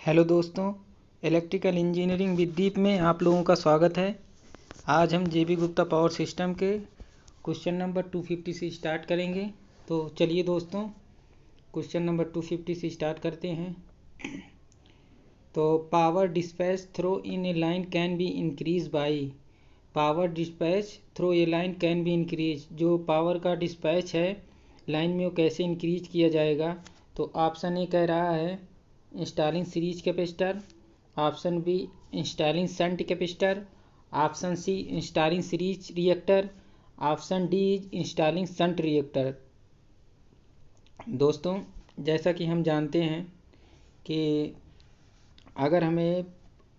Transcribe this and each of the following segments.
Hello दोस्तों, electrical engineering with दीप में आप लोगों का स्वागत है। आज हम जेबी गुप्ता पावर सिस्टम के क्वेश्चन नंबर 250 से स्टार्ट करेंगे। तो चलिए दोस्तों, क्वेश्चन नंबर 250 से स्टार्ट करते हैं। तो power dispatch through in a line can be increase by. Power dispatch through a line can be increase, जो पावर का डिस्पैच है लाइन में वो कैसे इंक्रीज किया जाएगा। तो ऑप्शन ए कह रहा है installing series capacitor, option B installing shunt capacitor, option C installing series reactor, option D installing shunt reactor. दोस्तों, जैसा कि हम जानते हैं कि अगर हमें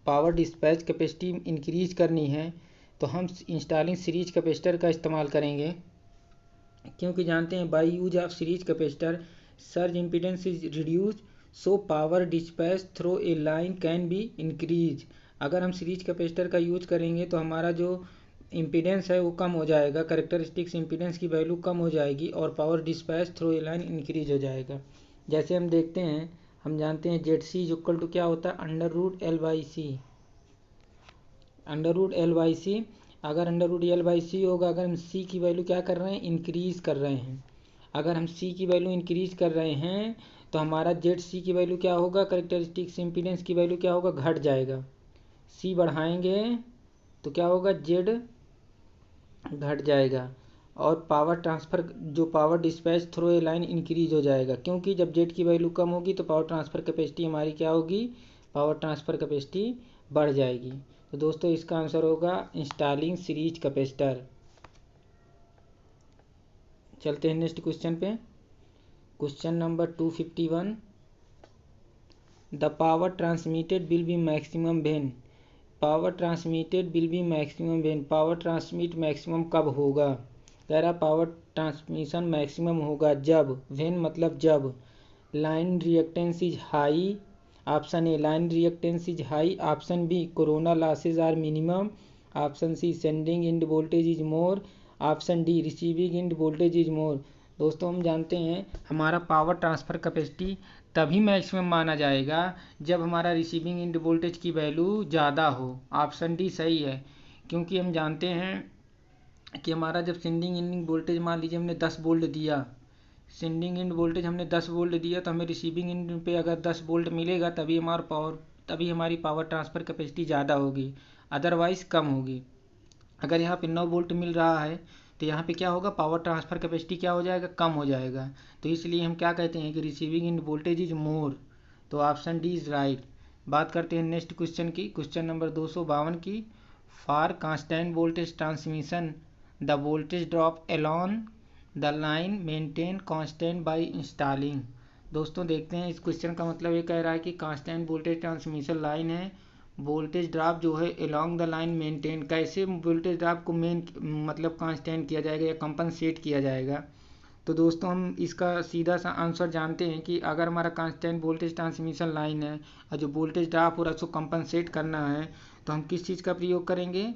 पावर डिस्पैच कैपेसिटी इंक्रीज करनी है तो हम इंस्टॉलिंग सीरीज कैपेसिटर का इस्तेमाल करेंगे, क्योंकि जानते हैं by use of series capacitor surge impedance is reduce, so power dispatch through a line can be increase. अगर हम सीरीज कैपेसिटर का यूज करेंगे तो हमारा जो इम्पीडेंस है वो कम हो जाएगा, कैरेक्टरिस्टिक्स इम्पीडेंस की वैल्यू कम हो जाएगी और power dispatch through a line increase हो जाएगा। जैसे हम देखते हैं, हम जानते हैं जेड सी इक्वल टू क्या होता है, under root L by C. Under root L by C, अगर under root L by C होगा, अगर हम सी की वैल्यू क्या कर रहे हैं, इंक्रीज कर रहे हैं। अगर हम सी की वैल्यू इंक्रीज कर रहे हैं तो हमारा जेड सी की वैल्यू क्या होगा, कैरेक्टरिस्टिक्स इम्पीडेंस की वैल्यू क्या होगा, घट जाएगा। सी बढ़ाएंगे तो क्या होगा, जेड घट जाएगा और पावर ट्रांसफ़र जो power dispatch through a line increase हो जाएगा, क्योंकि जब जेड की वैल्यू कम होगी तो पावर ट्रांसफ़र कैपेसिटी हमारी क्या होगी, पावर ट्रांसफ़र कैपेसिटी बढ़ जाएगी। तो दोस्तों, इसका आंसर होगा इंस्टॉलिंग सीरीज कैपेसिटर। चलते हैं नेक्स्ट क्वेश्चन पे। Question number 251, the power transmitted will be maximum when. Power transmitted will be maximum when, power transmit maximum कब होगा। कह रहा पावर ट्रांसमिशन मैक्सिमम होगा जब, व्हेन मतलब जब, line reactance is high. Option A line reactance is high, option B corona losses are minimum, option C sending end voltage is more, option D receiving end voltage is more. दोस्तों, हम जानते हैं हमारा power transfer capacity तभी maximum माना जाएगा जब हमारा रिसीविंग इंड वोल्टेज की वैल्यू ज़्यादा हो। ऑप्शन डी सही है, क्योंकि हम जानते हैं कि हमारा जब सेंडिंग इंड वोल्टेज मान लीजिए हमने 10 वोल्ट दिया, सेंडिंग इंड वोल्टेज हमने 10 वोल्ट दिया, तो हमें रिसीविंग इंड पे अगर 10 वोल्ट मिलेगा तभी हमारी पावर ट्रांसफ़र कैपेसिटी ज़्यादा होगी, अदरवाइज़ कम होगी। अगर यहाँ पे 9 वोल्ट मिल रहा है तो यहाँ पे क्या होगा, पावर ट्रांसफ़र कैपेसिटी क्या हो जाएगा, कम हो जाएगा। तो इसलिए हम क्या कहते हैं कि receiving end voltage is more. तो ऑप्शन डी इज़ राइट। बात करते हैं नेक्स्ट क्वेश्चन की, क्वेश्चन नंबर 252 की। For constant voltage transmission the voltage drop along the line maintain constant by installing. दोस्तों, देखते हैं इस क्वेश्चन का मतलब ये कह रहा है कि कांस्टेंट वोल्टेज ट्रांसमिशन लाइन है, वोल्टेज ड्रॉप जो है अलोंग द लाइन मेंटेन, कैसे वोल्टेज ड्रॉप को मतलब कांस्टेंट किया जाएगा या कंपनसेट किया जाएगा। तो दोस्तों, हम इसका सीधा सा आंसर जानते हैं कि अगर हमारा कांस्टेंट वोल्टेज ट्रांसमिशन लाइन है और जो वोल्टेज ड्रॉप हो रहा है उसको कंपनसेट करना है तो हम किस चीज़ का प्रयोग करेंगे,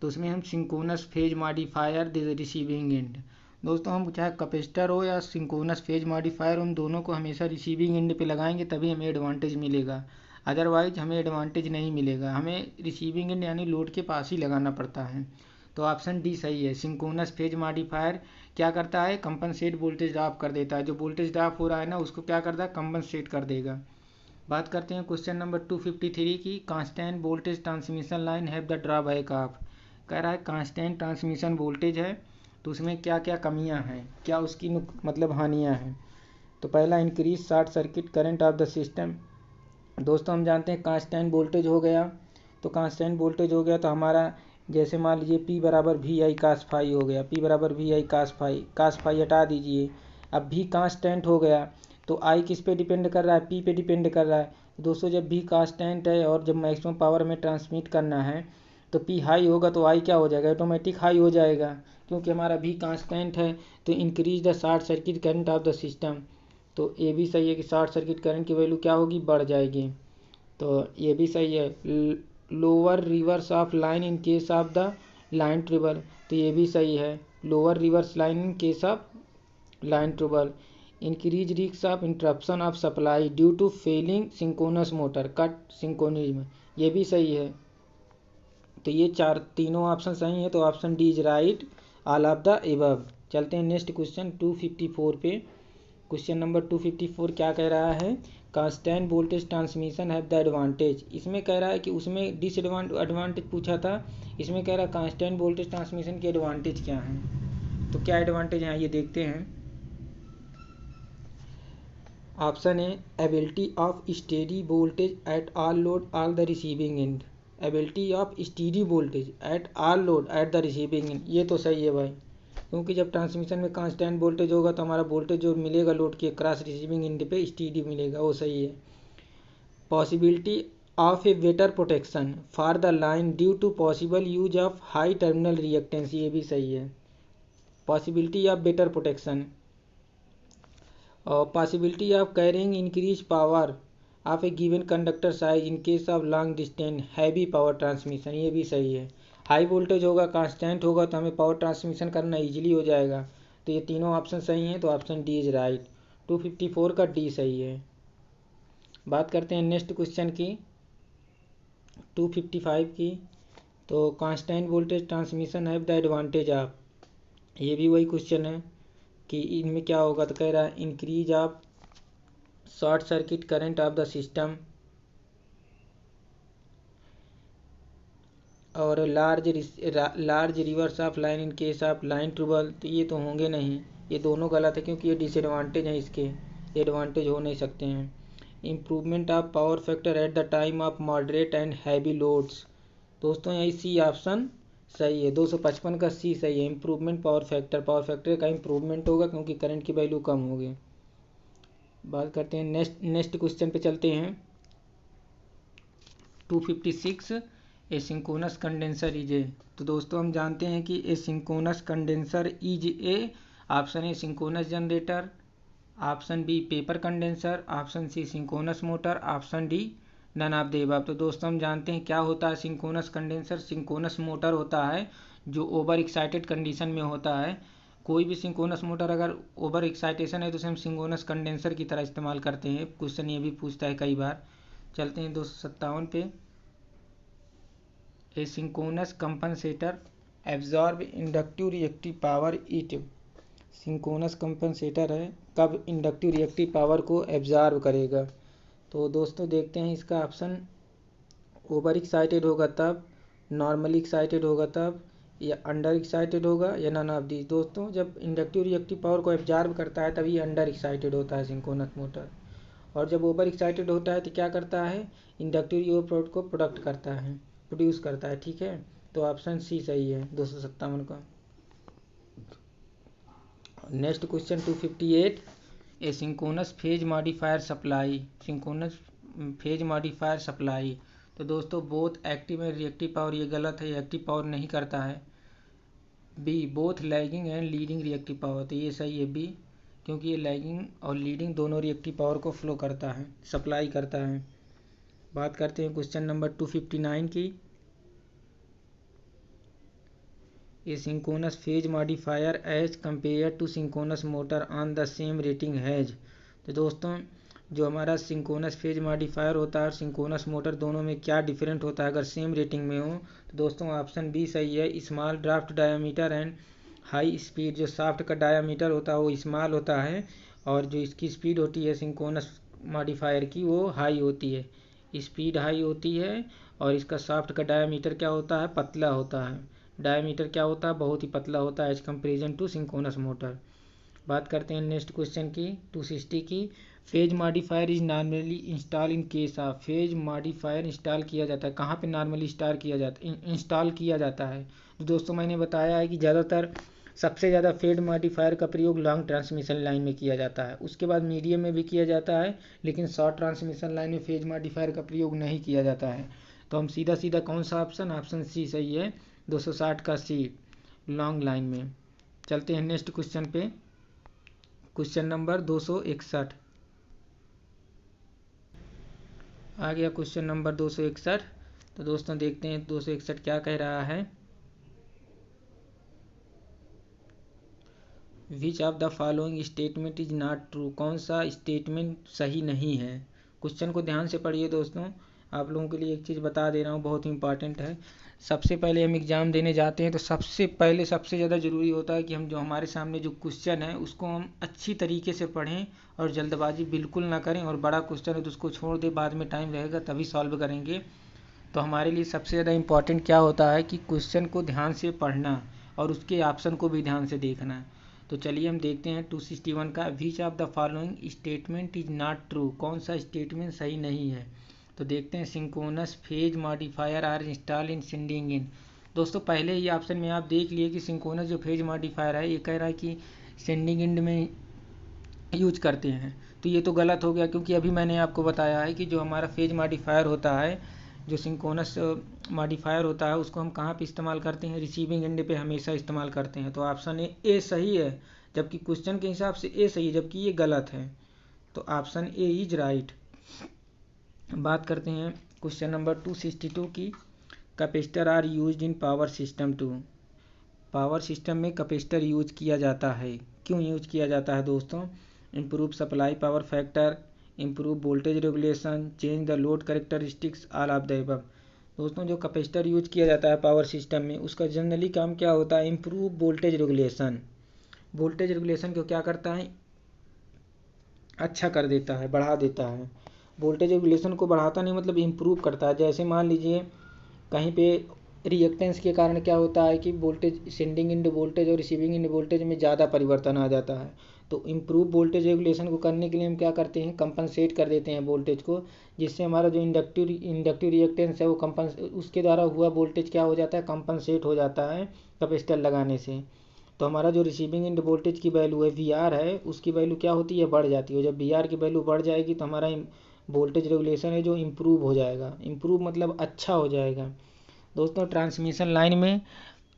तो उसमें हम synchronous phase modifier the receiving end. दोस्तों, हम चाहे कैपेसिटर हो या सिंक्रोनस फेज मॉडिफायर, हम दोनों को हमेशा रिसीविंग एंड पे लगाएंगे तभी हमें एडवांटेज मिलेगा, अदरवाइज हमें एडवांटेज नहीं मिलेगा। हमें रिसीविंग एंड यानी लोड के पास ही लगाना पड़ता है। तो ऑप्शन डी सही है। सिंक्रोनस फेज मॉडिफायर क्या करता है, कंपनसेट वोल्टेज ड्रॉप कर देता है, जो वोल्टेज ड्रॉप हो रहा है ना उसको क्या करता है, कंपनसेट कर देगा। बात करते हैं क्वेश्चन नंबर 253 की। Constant voltage transmission line have the drawback of. कह रहा है कांस्टेंट ट्रांसमिशन वोल्टेज है तो उसमें क्या क्या कमियां हैं, क्या उसकी मतलब हानियां हैं। तो पहला, increase short circuit current of the system. दोस्तों, हम जानते हैं कांस्टेंट वोल्टेज हो गया, तो कांस्टेंट वोल्टेज हो गया तो हमारा जैसे मान लीजिए P बराबर वी आई कास फाई हो गया, P बराबर वी आई कास फाई हटा दीजिए, अब भी कांस्टेंट हो गया तो I किस पे डिपेंड कर रहा है, P पे डिपेंड कर रहा है। दोस्तों, जब भी कांस्टेंट है और जब मैक्सिमम पावर में ट्रांसमिट करना है तो P हाई होगा तो I क्या हो जाएगा, ऑटोमेटिक हाई हो जाएगा, क्योंकि हमारा भी कांस्टेंट है। तो increase the short circuit current of the system, तो ये भी सही है कि शॉर्ट सर्किट करंट की वैल्यू क्या होगी, बढ़ जाएगी। तो ये भी सही है। Lower reverse of line in case of the line trouble, तो ये भी सही है। Lower reverse line in case of line trouble. Increase risk of interruption of supply due to failing synchronous motor cut synchronism, ये भी सही है। तो ये तीनों ऑप्शन सही है, तो option D is right, all of the above. चलते हैं नेक्स्ट क्वेश्चन 254 पे। क्वेश्चन नंबर 254 क्या कह रहा है, constant voltage transmission have the advantage. इसमें कह रहा है कि उसमें एडवांटेज पूछा था, इसमें कह रहा है कांस्टेंट वोल्टेज ट्रांसमिशन के एडवांटेज क्या हैं। तो क्या एडवांटेज हैं ये देखते हैं। Option A, ability of steady voltage at all load all the receiving end. Ability of steady voltage at all load at the receiving end, ये तो सही है भाई, क्योंकि जब ट्रांसमिशन में कांस्टेंट वोल्टेज होगा तो हमारा वोल्टेज जो मिलेगा लोड के क्रॉस रिसीविंग एंड पे स्टेडी मिलेगा, वो सही है। Possibility of a better protection for the line due to possible use of high terminal reactance, ये भी सही है। पॉसिबिलिटी ऑफ बेटर प्रोटेक्शन और possibility of carrying increase power of a given conductor size in case of long distance heavy power transmission, ये भी सही है। High voltage होगा, कांस्टेंट होगा, तो हमें पावर ट्रांसमिशन करना इजीली हो जाएगा। तो ये तीनों ऑप्शन सही हैं, तो ऑप्शन डी इज राइट। 254 का डी सही है। बात करते हैं नेक्स्ट क्वेश्चन की 255 की। तो constant voltage transmission have the advantage of, ये भी वही क्वेश्चन है कि इनमें क्या होगा। तो कह रहा है increase of short circuit current of the system और large reverse of line in case of line trouble, तो ये तो होंगे नहीं, ये दोनों गलत है क्योंकि ये डिसएडवांटेज हैं इसके, ये एडवांटेज हो नहीं सकते हैं। Improvement of power factor at the time of moderate and heavy loads, दोस्तों यही सी ऑप्शन सही है। 255 का सी सही है। इम्प्रूवमेंट पावर फैक्टर का इम्प्रूवमेंट होगा क्योंकि करंट की वैल्यू कम होगी। बात करते हैं नेक्स्ट क्वेश्चन पे चलते हैं 256 एसिंक्रोनस कंडेंसर इज ए। तो दोस्तों हम जानते हैं कि asynchronous condenser is a, option A synchronous generator, option B paper condenser, option C synchronous motor, option D none of the above. तो दोस्तों हम जानते हैं क्या होता है सिंक्रोनस कंडेंसर। सिंक्रोनस मोटर होता है जो ओवर एक्साइटेड कंडीशन में होता है। कोई भी सिंक्रोनस मोटर अगर ओवर एक्साइटेशन है तो उसे हम सिंक्रोनस कंडेंसर की तरह इस्तेमाल करते हैं। क्वेश्चन ये भी पूछता है कई बार। चलते हैं 257 पे। A synchronous compensator absorb inductive reactive power it. Synchronous compensator है, कब इंडक्टिव रिएक्टिव पावर को एब्जॉर्ब करेगा। तो दोस्तों देखते हैं इसका ऑप्शन, ओवर एक्साइटेड होगा तब, नॉर्मली एक्साइटेड होगा तब, या अंडर एक्साइटेड होगा, या नन ऑफ दीज। दोस्तों जब इंडक्टिव रिएक्टिव पावर को एब्जॉर्ब करता है तभी अंडर एक्साइटेड होता है सिंक्रोनस मोटर, और जब ओवर एक्साइटेड होता है तो क्या करता है, इंडक्टिव रिएक्टिव को प्रोड्यूस करता है। ठीक है, तो ऑप्शन सी सही है 257 का। Next question 258 a synchronous phase modifier supply. Synchronous phase modifier supply, तो दोस्तों both active and reactive power, ये गलत है, एक्टिव पावर नहीं करता है। B both lagging and leading reactive power, तो ये सही है बी, क्योंकि ये लैगिंग और लीडिंग दोनों रिएक्टिव पावर को फ्लो करता है, सप्लाई करता है। बात करते हैं क्वेश्चन नंबर 259 की। A synchronous phase modifier as compared to synchronous motor on the same rating has. तो दोस्तों जो हमारा सिंक्रोनस फेज मॉडिफायर होता है और सिंक्रोनस मोटर दोनों में क्या डिफरेंट होता है अगर सेम रेटिंग में हो, तो दोस्तों ऑप्शन बी सही है, small draft diameter and high speed. जो शाफ्ट का डायामीटर होता है वो स्मॉल होता है और जो इसकी स्पीड होती है सिंक्रोनस मॉडिफायर की वो हाई होती है, स्पीड हाई होती है। और इसका शाफ्ट का डायामीटर क्या होता है, पतला होता है। डायमीटर क्या होता है, बहुत ही पतला होता है as comparison to synchronous motor. बात करते हैं नेक्स्ट क्वेश्चन की 260 की। Phase modifier is normally installed in case of. Phase modifier install किया जाता है कहाँ पे, नॉर्मली इंस्टॉल किया जाता है। तो दोस्तों मैंने बताया है कि ज़्यादातर सबसे ज़्यादा फेज मॉडिफायर का प्रयोग लॉन्ग ट्रांसमिशन लाइन में किया जाता है, उसके बाद मीडियम में भी किया जाता है, लेकिन शॉर्ट ट्रांसमिशन लाइन में फेज मॉडिफायर का प्रयोग नहीं किया जाता है। तो हम सीधा सीधा कौन सा ऑप्शन सी सही है 260 का सी, लॉन्ग लाइन में। चलते हैं नेक्स्ट क्वेश्चन पे। क्वेश्चन नंबर 261 आ गया। Question number 261। तो दोस्तों देखते हैं 261 क्या कह रहा है। विच of the following statement is not true, कौन सा स्टेटमेंट सही नहीं है। क्वेश्चन को ध्यान से पढ़िए दोस्तों, आप लोगों के लिए एक चीज़ बता दे रहा हूँ, बहुत इंपॉर्टेंट है। सबसे पहले हम एग्ज़ाम देने जाते हैं तो सबसे पहले सबसे ज़्यादा ज़रूरी होता है कि हम जो हमारे सामने जो क्वेश्चन है उसको हम अच्छी तरीके से पढ़ें और जल्दबाजी बिल्कुल ना करें, और बड़ा क्वेश्चन है तो उसको छोड़ दे, बाद में टाइम रहेगा तभी सॉल्व करेंगे। तो हमारे लिए सबसे ज़्यादा इम्पॉर्टेंट क्या होता है कि क्वेश्चन को ध्यान से पढ़ना और उसके ऑप्शन को भी ध्यान से देखना। तो चलिए हम देखते हैं 261 का, which of the following statement is not true, कौन सा स्टेटमेंट सही नहीं है। तो देखते हैं, synchronous phase modifier are install in sending end. दोस्तों पहले ही ऑप्शन में आप देख लिए कि सिंक्रोनस जो फेज मॉडिफायर है ये कह रहा है कि सेंडिंग एंड में यूज करते हैं, तो ये तो गलत हो गया, क्योंकि अभी मैंने आपको बताया है कि जो हमारा फेज मॉडिफायर होता है, जो सिंक्रोनस मॉडिफायर होता है, उसको हम कहाँ पे इस्तेमाल करते हैं, रिसीविंग एंड पे हमेशा इस्तेमाल करते हैं। तो ऑप्शन ए सही है, जबकि क्वेश्चन के हिसाब से ए सही है, जबकि ये गलत है। तो ऑप्शन ए इज राइट। बात करते हैं क्वेश्चन नंबर 262 की, capacitor are used in power system to. Power system में कैपेसिटर यूज किया जाता है, क्यों यूज किया जाता है दोस्तों। Improve supply power factor, improve voltage regulation, change the load characteristics, all of the above. दोस्तों जो कैपेसिटर यूज किया जाता है पावर सिस्टम में, उसका जनरली काम क्या होता है, improve voltage regulation. Voltage regulation को क्या करता है, अच्छा कर देता है, बढ़ा देता है। वोल्टेज रेगुलेशन को बढ़ाता नहीं, मतलब इम्प्रूव करता है। जैसे मान लीजिए कहीं पे रिएक्टेंस के कारण क्या होता है कि वोल्टेज, सेंडिंग एंड वोल्टेज और रिसीविंग एंड वोल्टेज में ज़्यादा परिवर्तन आ जाता है। तो इम्प्रूव वोल्टेज रेगुलेशन को करने के लिए हम क्या करते हैं, कंपनसेट कर देते हैं वोल्टेज को, जिससे हमारा जो इंडक्टिव रिएक्टेंस है वो उसके द्वारा हुआ वोल्टेज क्या हो जाता है, कंपनसेट हो जाता है कैपेसिटर लगाने से। तो हमारा जो रिसीविंग एंड वोल्टेज की वैल्यू है, वी आर है, उसकी वैल्यू क्या होती है, बढ़ जाती है। जब वी आर की वैल्यू बढ़ जाएगी तो हमारा वोल्टेज रेगुलेशन है जो इम्प्रूव हो जाएगा। इम्प्रूव मतलब अच्छा हो जाएगा। दोस्तों ट्रांसमिशन लाइन में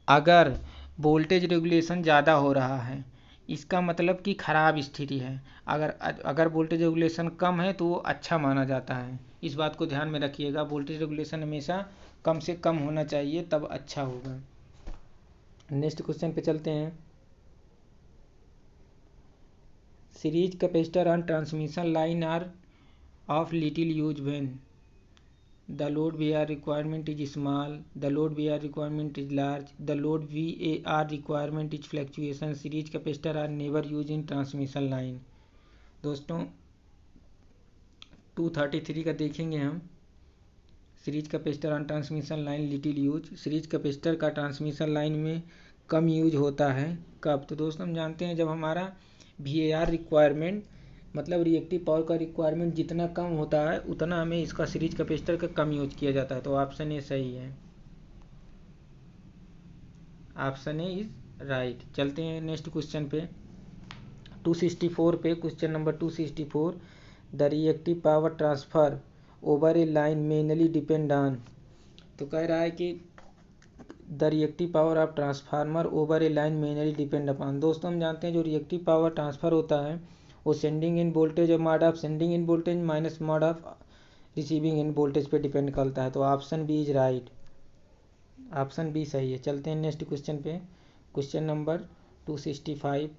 अगर वोल्टेज रेगुलेशन ज़्यादा हो रहा है, इसका मतलब कि ख़राब स्थिति है। अगर वोल्टेज रेगुलेशन कम है तो वो अच्छा माना जाता है। इस बात को ध्यान में रखिएगा, वोल्टेज रेगुलेशन हमेशा कम से कम होना चाहिए, तब अच्छा होगा। नेक्स्ट क्वेश्चन पे चलते हैं। Series capacitor on transmission line are of little use when the load VAR requirement is small, the load VAR requirement is large, the load VAR requirement is fluctuation, series capacitor are never used in transmission line। दोस्तों 233 का देखेंगे हम, series capacitor on transmission line little use. Series capacitor का transmission line में कम use होता है, कब। तो दोस्तों हम जानते हैं जब हमारा VAR रिक्वायरमेंट, मतलब रिएक्टिव पावर का रिक्वायरमेंट जितना कम होता है उतना हमें इसका सीरीज कैपेसिटर का कम यूज किया जाता है। तो ऑप्शन ए सही है, ऑप्शन ए इज राइट। चलते हैं नेक्स्ट क्वेश्चन पे, 264 पे, question number 264, the reactive power transfer over A line mainly depend on. तो कह रहा है कि the reactive power of transformer over A line mainly depend upon. दोस्तों हम जानते हैं जो रिएक्टिव पावर ट्रांसफर होता है वो सेंडिंग इन वोल्टेज और mod of sending end voltage minus mod of receiving end voltage पे डिपेंड करता है। तो option B is right, option B सही है। चलते हैं नेक्स्ट क्वेश्चन पे, question number 265,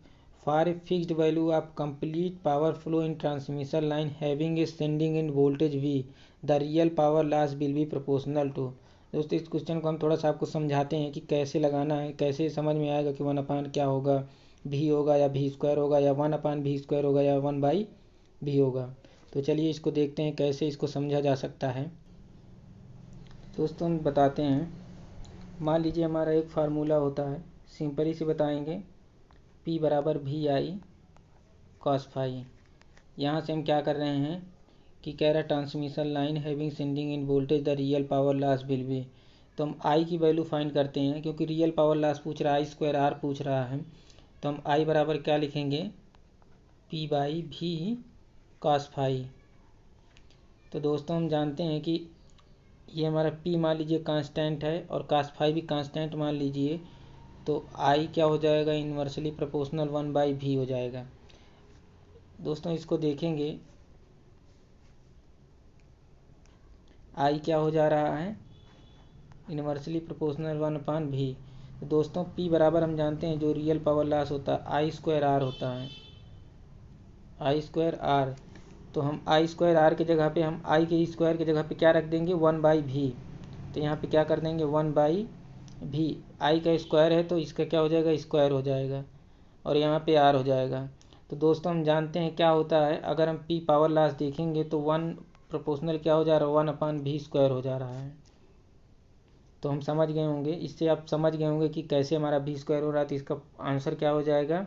for a fixed value of complete power flow in transmission line having a sending end voltage V, the real power loss will be proportional to. दोस्तों इस question को हम थोड़ा सा आपको समझाते हैं कि कैसे लगाना है, कैसे समझ में आएगा कि 1/, क्या होगा, भी होगा या भी स्क्वायर होगा, या 1/v² होगा, या 1/v होगा। तो चलिए इसको देखते हैं कैसे इसको समझा जा सकता है। दोस्तों हम बताते हैं, मान लीजिए हमारा एक फार्मूला होता है, सिंपली से बताएंगे, P बराबर VI cos फाई। यहाँ से हम क्या कर रहे हैं कि कह रहा है transmission line having sending end voltage the real power loss will B. तो हम I की वैल्यू फाइंड करते हैं, क्योंकि रियल पावर लॉस पूछ रहा है, I² R पूछ रहा है। तो हम I बराबर क्या लिखेंगे, P/V cos फाई। तो दोस्तों हम जानते हैं कि ये हमारा P मान लीजिए कांस्टेंट है और cos फाई भी कांस्टेंट मान लीजिए, तो I क्या हो जाएगा, इन्वर्सली प्रोपोर्शनल 1/v हो जाएगा। दोस्तों इसको देखेंगे, I क्या हो जा रहा है, इन्वर्सली प्रोपोर्शनल 1/v। तो दोस्तों P बराबर हम जानते हैं जो रियल पावर लॉस होता है आई स्क्वायर आर होता है, आई स्क्वायर आर। तो हम आई स्क्वायर आर की जगह पे हम आई के स्क्वायर की जगह पे क्या रख देंगे 1/v। तो यहाँ पे क्या कर देंगे 1/v, आई का स्क्वायर है तो इसका क्या हो जाएगा स्क्वायर हो जाएगा और यहाँ पे आर हो जाएगा। तो दोस्तों हम जानते हैं क्या होता है, अगर हम P पावर लॉस देखेंगे तो 1 प्रोपोर्शनल क्या हो जा रहा है 1/v² हो जा रहा है। तो हम समझ गए होंगे, इससे आप समझ गए होंगे कि कैसे हमारा v² हो रहा है। तो इसका आंसर क्या हो जाएगा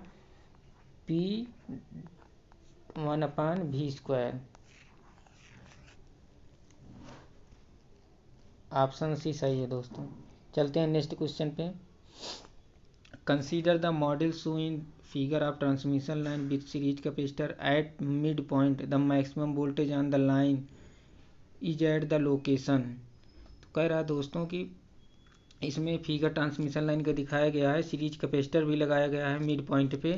P 1/v²। ऑप्शन सी सही है दोस्तों। चलते हैं नेक्स्ट क्वेश्चन पे। Consider the model show in figure of transmission line with series capacitor at mid point the maximum voltage on the line is at the location. तो कह रहा है दोस्तों कि इसमें फिगर ट्रांसमिशन लाइन का दिखाया गया है, सीरीज कैपेसिटर भी लगाया गया है मिड पॉइंट पे,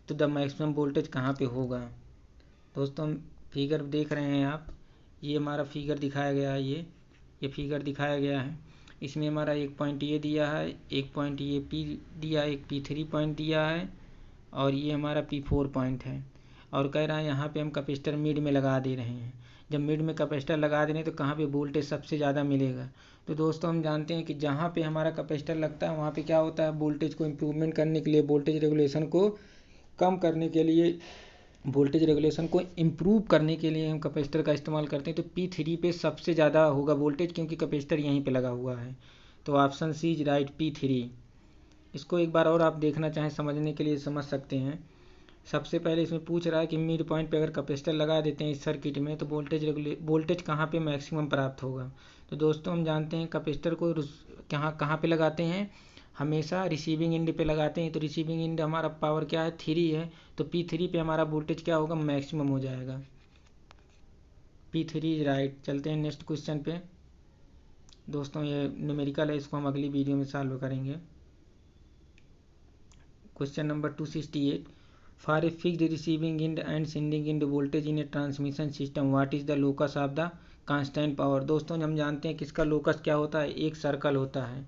तो द मैक्सिमम वोल्टेज कहाँ पे होगा। दोस्तों फिगर देख रहे हैं आप, ये हमारा फिगर दिखाया गया है, ये फिगर दिखाया गया है। इसमें हमारा एक पॉइंट ये दिया है, एक पॉइंट ये P दिया है, एक P3 पॉइंट दिया है और ये हमारा P4 पॉइंट है। और कह रहा है यहाँ पे हम कैपेसिटर मिड में लगा दे रहे हैं। जब मिड में कैपेसिटर लगा दे रहे हैं तो कहाँ पे वोल्टेज सबसे ज़्यादा मिलेगा। तो दोस्तों हम जानते हैं कि जहाँ पे हमारा कैपेसिटर लगता है वहाँ पे क्या होता है, वोल्टेज को इम्प्रूवमेंट करने के लिए, वोल्टेज रेगुलेशन को कम करने के लिए, वोल्टेज रेगुलेशन को इम्प्रूव करने के लिए हम कैपेसिटर का इस्तेमाल करते हैं। तो P3 पे सबसे ज़्यादा होगा वोल्टेज क्योंकि कैपेसिटर यहीं पे लगा हुआ है। तो option C is right P3। इसको एक बार और आप देखना चाहें समझने के लिए समझ सकते हैं। सबसे पहले इसमें पूछ रहा है कि मिड पॉइंट पे अगर कैपेसिटर लगा देते हैं इस सर्किट में तो वोल्टेज कहाँ पे मैक्सिमम प्राप्त होगा। तो दोस्तों हम जानते हैं कैपेसिटर को कहाँ पे लगाते हैं, हमेशा रिसीविंग एंड पे लगाते हैं। तो रिसीविंग एंड हमारा पावर क्या है 3 है, तो P3 पे हमारा वोल्टेज क्या होगा मैक्सिमम हो जाएगा। P3 is right. चलते हैं नेक्स्ट क्वेश्चन पे। दोस्तों ये न्यूमेरिकल है, इसको हम अगली वीडियो में सॉल्व करेंगे। Question number 268, for a fixed receiving end and sending end voltage in A transmission system what is the locus of the constant power. दोस्तों हम जानते हैं कि इसका लोकस क्या होता है, एक सर्कल होता है।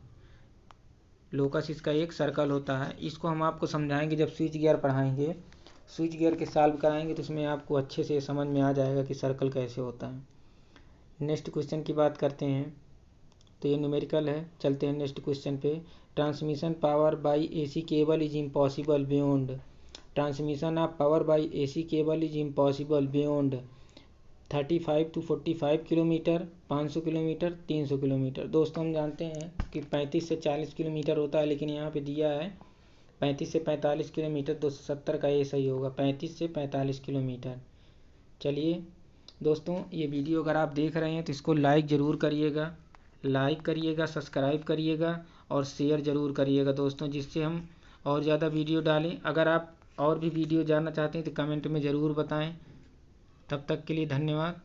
लोकस इसका एक सर्कल होता है। इसको हम आपको समझाएंगे जब स्विच गियर पढ़ाएंगे, स्विच गियर के सॉल्व कराएंगे तो उसमें आपको अच्छे से समझ में आ जाएगा कि सर्कल कैसे होता है। नेक्स्ट क्वेश्चन की बात करते हैं, तो ये न्यूमेरिकल है। चलते हैं नेक्स्ट क्वेश्चन पे। Transmission power bye AC cable is impossible beyond, transmission of power bye AC cable is impossible beyond 35 to 45 kilometre, 500 kilometre, 300 kilometre. दोस्तों हम जानते हैं कि 35 से 40 किलोमीटर होता है, लेकिन यहाँ पे दिया है 35 से 45 किलोमीटर। 270 का ये सही होगा, 35 से 45 किलोमीटर। चलिए दोस्तों ये वीडियो अगर आप देख रहे हैं तो इसको लाइक ज़रूर करिएगा, सब्सक्राइब करिएगा और शेयर ज़रूर करिएगा दोस्तों, जिससे हम और ज़्यादा वीडियो डालें। अगर आप और भी वीडियो जानना चाहते हैं तो कमेंट में ज़रूर बताएं। तब तक के लिए धन्यवाद।